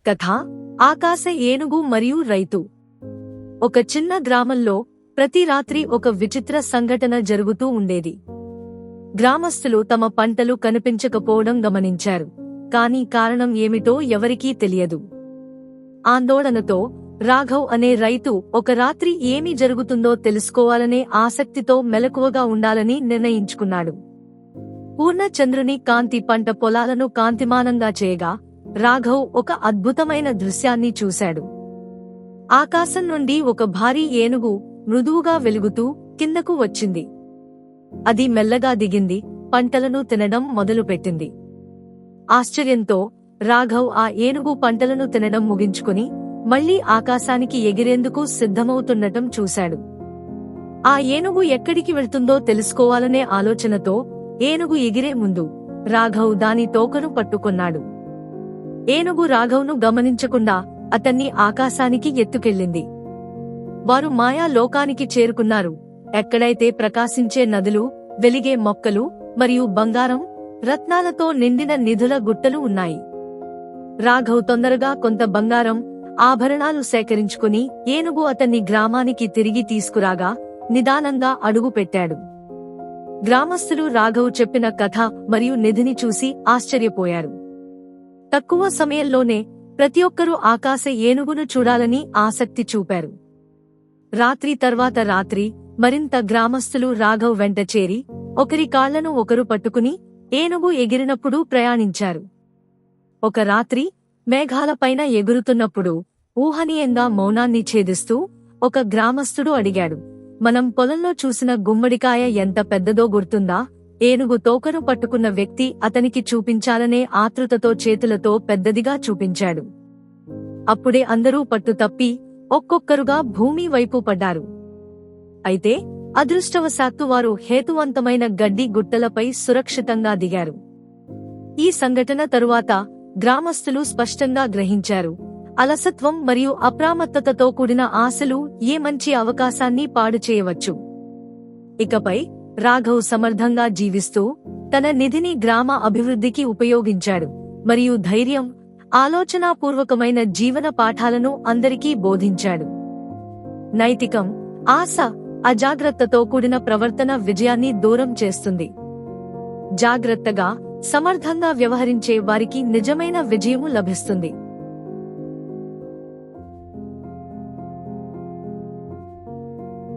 కథ ఆకాశ ఏనుగు మరియు రైతు. ఒక చిన్న గ్రామంలో ప్రతి రాత్రి ఒక విచిత్ర సంఘటన జరుగుతూ ఉండేది. గ్రామస్తులు తమ పంటలు కనిపించకపోవడం గమనించారు, కానీ కారణం ఏమిటో ఎవరికీ తెలియదు. ఆందోళనతో రాఘవ్ అనే రైతు ఒక రాత్రి ఏమి జరుగుతుందో తెలుసుకోవాలనే ఆసక్తితో మెలకువగా ఉండాలని నిర్ణయించుకున్నాడు. పూర్ణ చంద్రుని కాంతి పంట పొలాలను కాంతిమానంగా చేయగా రాఘవ్ ఒక అద్భుతమైన దృశ్యాన్ని చూశాడు. ఆకాశం నుండి ఒక భారీ ఏనుగు మృదువుగా వెలుగుతూ కిందకు వచ్చింది. అది మెల్లగా దిగింది, పంటలను తినడం మొదలుపెట్టింది. ఆశ్చర్యంతో రాఘవ్ ఆ ఏనుగు పంటలను తినడం ముగించుకుని మళ్లీ ఆకాశానికి ఎగిరేందుకు సిద్ధమవుతుండటం చూశాడు. ఆ ఏనుగు ఎక్కడికి వెళ్తుందో తెలుసుకోవాలనే ఆలోచనతో ఏనుగు ఎగిరే ముందు రాఘవ్ దాని తోకను పట్టుకున్నాడు. ఏనుగు రాఘవ్ను గమనించకుండా అతన్ని ఆకాశానికి ఎత్తుకెళ్ళింది. వారు మాయా లోకానికి చేరుకున్నారు, ఎక్కడైతే ప్రకాశించే నదులు, వెలిగే మొక్కలు మరియు బంగారం, రత్నాలతో నిండిన నిధుల గుట్టలు ఉన్నాయి. రాఘవ్ తొందరగా కొంత బంగారం, ఆభరణాలు సేకరించుకుని ఏనుగు అతన్ని గ్రామానికి తిరిగి తీసుకురాగా నిదానంగా అడుగుపెట్టాడు. గ్రామస్తులు రాఘవ్ చెప్పిన కథ మరియు నిధిని చూసి ఆశ్చర్యపోయారు. తక్కువ సమయంలోనే ప్రతి ఒక్కరూ ఆకాశ ఏనుగును చూడాలని ఆసక్తి చూపారు. రాత్రి తర్వాత రాత్రి మరింత గ్రామస్తులు రాఘవ్ వెంట చేరి ఒకరి కాళ్లను ఒకరు పట్టుకుని ఏనుగు ఎగిరినప్పుడు ప్రయాణించారు. ఒక రాత్రి మేఘాలపైన ఎగురుతున్నప్పుడు ఊహనీయంగా మౌనాన్ని ఛేదిస్తూ ఒక గ్రామస్తుడు అడిగాడు, మనం పొలంలో చూసిన గుమ్మడికాయ ఎంత పెద్దదో గుర్తుందా? ఏనుగు తోకను పట్టుకున్న వ్యక్తి అతనికి చూపించాలనే ఆతృతతో చేతులతో పెద్దదిగా చూపించాడు. అప్పుడే అందరూ పట్టు తప్పి ఒక్కొక్కరుగా భూమి వైపు పడ్డారు. అయితే అదృష్టవశాత్తు వారు హేతువంతమైన గడ్డి గుట్టలపై సురక్షితంగా దిగారు. ఈ సంఘటన తరువాత గ్రామస్తులు స్పష్టంగా గ్రహించారు, అలసత్వం మరియు అప్రమత్తతతో కూడిన ఆశలు ఏ మంచి అవకాశాన్ని పాడు చేయవచ్చు. ఇకపై రాఘవ్ సమర్థంగా జీవిస్తూ తన నిధిని గ్రామ అభివృద్ధికి ఉపయోగించాడు మరియు ధైర్యం, ఆలోచనాపూర్వకమైన జీవన పాఠాలను అందరికీ బోధించాడు. నైతికం, ఆశ, అజాగ్రత్తతో కూడిన ప్రవర్తన విజయాన్ని దూరం చేస్తుంది. జాగ్రత్తగా, సమర్థంగా వ్యవహరించే వారికి నిజమైన విజయము లభిస్తుంది.